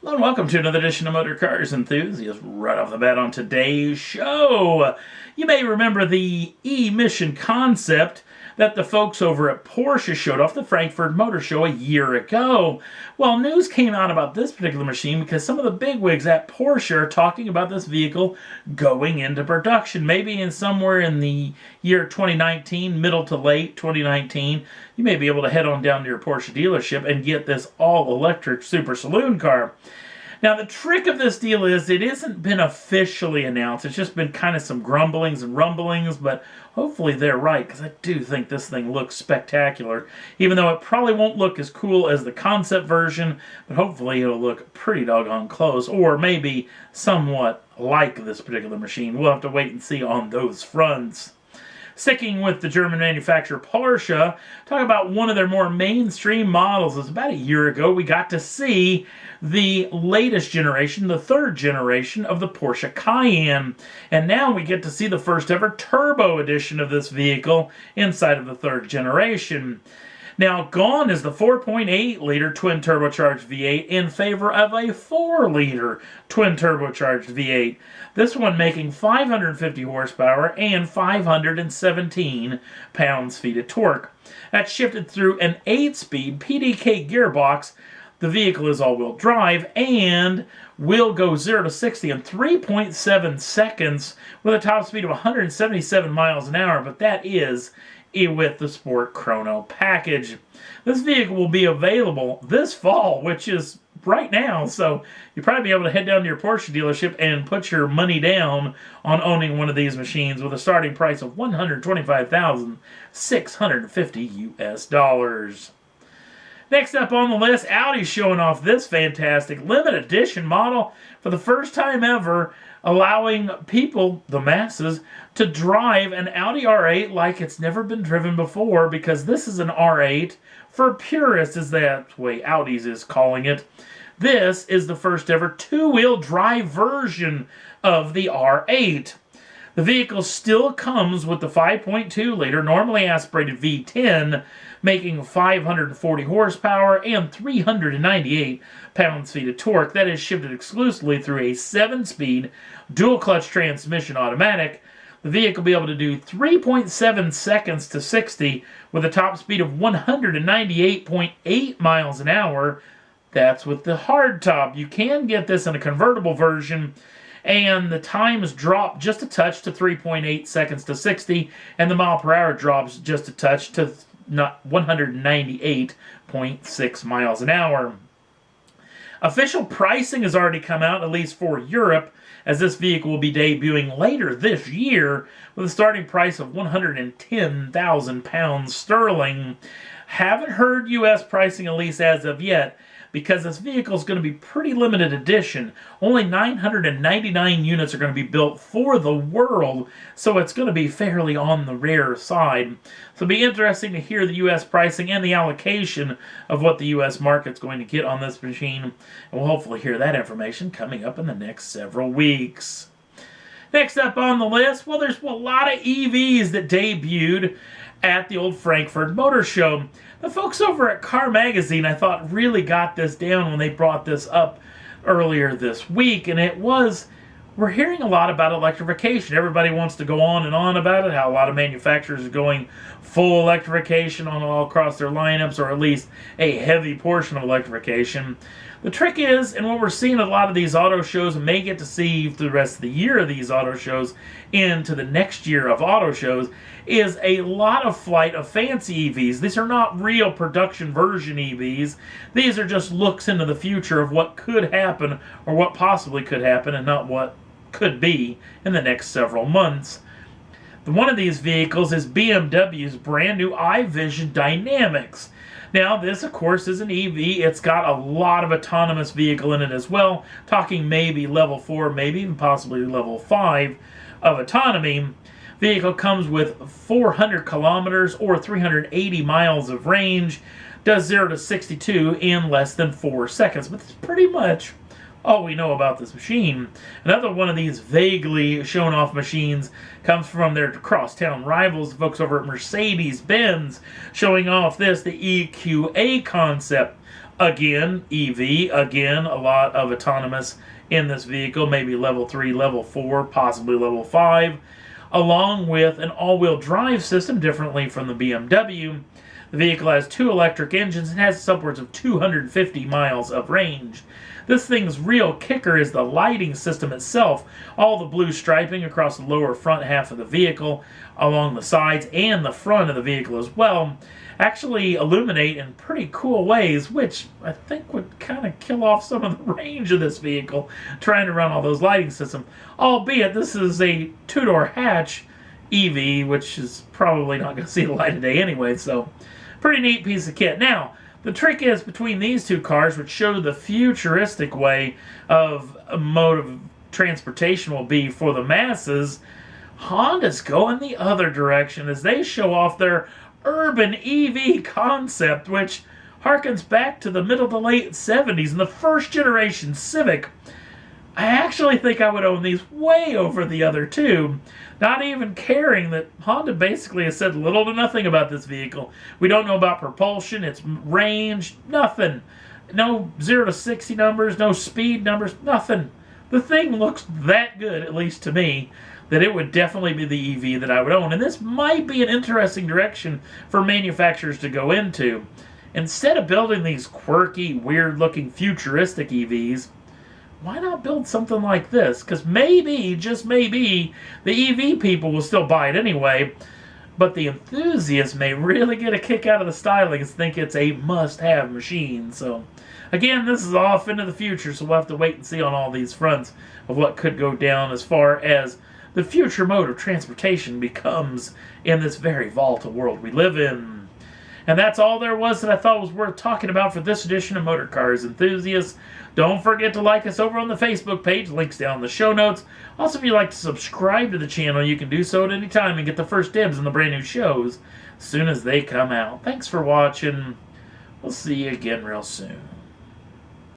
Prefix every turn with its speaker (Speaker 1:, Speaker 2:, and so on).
Speaker 1: Hello and welcome to another edition of Motor Cars Enthusiasts. Right off the bat on today's show, you may remember the E-Mission concept that the folks over at Porsche showed off the Frankfurt Motor Show a year ago. Well, news came out about this particular machine because some of the bigwigs at Porsche are talking about this vehicle going into production. Maybe in somewhere in the year 2019, middle to late 2019, you may be able to head on down to your Porsche dealership and get this all-electric super saloon car. Now, the trick of this deal is it hasn't been officially announced. It's just been kind of some grumblings and rumblings, but hopefully they're right, because I do think this thing looks spectacular. Even though it probably won't look as cool as the concept version, but hopefully it'll look pretty doggone close, or maybe somewhat like this particular machine. We'll have to wait and see on those fronts. Sticking with the German manufacturer Porsche, talk about one of their more mainstream models. It was about a year ago we got to see the latest generation, the third generation of the Porsche Cayenne. And now we get to see the first ever turbo edition of this vehicle inside of the third generation. Now, gone is the 4.8-liter twin-turbocharged V8 in favor of a 4-liter twin-turbocharged V8. This one making 550 horsepower and 517 pounds-feet of torque. That's shifted through an 8-speed PDK gearbox. The vehicle is all-wheel drive and will go 0 to 60 in 3.7 seconds with a top speed of 177 miles an hour, but that is with the Sport Chrono package. This vehicle will be available this fall, which is right now, so you'll probably be able to head down to your Porsche dealership and put your money down on owning one of these machines with a starting price of $125,650 US. Next up on the list, Audi's showing off this fantastic limited edition model for the first time ever, allowing people, the masses, to drive an Audi R8 like it's never been driven before, because this is an R8 for purists, is that way Audi's is calling it. This is the first ever two-wheel drive version of the R8. The vehicle still comes with the 5.2-liter normally aspirated V10, making 540 horsepower and 398 pounds-feet of torque. That is shifted exclusively through a 7-speed dual-clutch transmission automatic. The vehicle will be able to do 3.7 seconds to 60 with a top speed of 198.8 miles an hour. That's with the hardtop. You can get this in a convertible version, and the times drop just a touch to 3.8 seconds to 60, and the mile per hour drops just a touch to 198.6 miles an hour. Official pricing has already come out, at least for Europe, as this vehicle will be debuting later this year with a starting price of 110,000 pounds sterling. Haven't heard US pricing, at least as of yet, because this vehicle is going to be pretty limited edition. Only 999 units are going to be built for the world, so it's going to be fairly on the rare side. So it'll be interesting to hear the U.S. pricing and the allocation of what the U.S. market's going to get on this machine. And we'll hopefully hear that information coming up in the next several weeks. Next up on the list, well, there's a lot of EVs that debuted at the old Frankfurt Motor Show. The folks over at Car Magazine, I thought, really got this down when they brought this up earlier this week, and it was, we're hearing a lot about electrification. Everybody wants to go on and on about it, how a lot of manufacturers are going full electrification on all across their lineups, or at least a heavy portion of electrification. The trick is, and what we're seeing at a lot of these auto shows, and may get to see through the rest of the year of these auto shows into the next year of auto shows, is a lot of flight of fancy EVs. These are not real production version EVs. These are just looks into the future of what could happen, or what possibly could happen, and not what could be in the next several months. One of these vehicles is BMW's brand new iVision Dynamics. Now, this, of course, is an EV. It's got a lot of autonomous vehicle in it as well, talking maybe level 4, maybe even possibly level 5 of autonomy. Vehicle comes with 400 kilometers or 380 miles of range, does 0 to 62 in less than 4 seconds, but that's pretty much all we know about this machine. Another one of these vaguely shown off machines comes from their crosstown rivals, the folks over at Mercedes-Benz, showing off this, the EQA concept. Again, EV, again, a lot of autonomous in this vehicle, maybe level 3, level 4, possibly level 5, along with an all-wheel drive system differently from the BMW. The vehicle has 2 electric engines and has upwards of 250 miles of range. This thing's real kicker is the lighting system itself. All the blue striping across the lower front half of the vehicle, along the sides and the front of the vehicle as well, actually illuminate in pretty cool ways, which I think would kind of kill off some of the range of this vehicle, trying to run all those lighting systems. Albeit this is a 2-door hatch EV, which is probably not going to see the light of day anyway, so pretty neat piece of kit. Now, the trick is between these two cars, which show the futuristic way of a mode of transportation will be for the masses, Honda's going the other direction as they show off their urban EV concept, which harkens back to the middle to late 70s and the first generation Civic. I actually think I would own these way over the other two, not even caring that Honda basically has said little to nothing about this vehicle. We don't know about propulsion, its range, nothing. No 0 to 60 numbers, no speed numbers, nothing. The thing looks that good, at least to me, that it would definitely be the EV that I would own. And this might be an interesting direction for manufacturers to go into. Instead of building these quirky, weird-looking, futuristic EVs, why not build something like this? Because maybe, just maybe, the EV people will still buy it anyway, but the enthusiasts may really get a kick out of the styling and think it's a must-have machine. So, again, this is off into the future, so we'll have to wait and see on all these fronts of what could go down as far as the future mode of transportation becomes in this very volatile world we live in. And that's all there was that I thought was worth talking about for this edition of Motor Cars Enthusiasts. Don't forget to like us over on the Facebook page. Links down in the show notes. Also, if you'd like to subscribe to the channel, you can do so at any time and get the first dibs on the brand new shows as soon as they come out. Thanks for watching. We'll see you again real soon.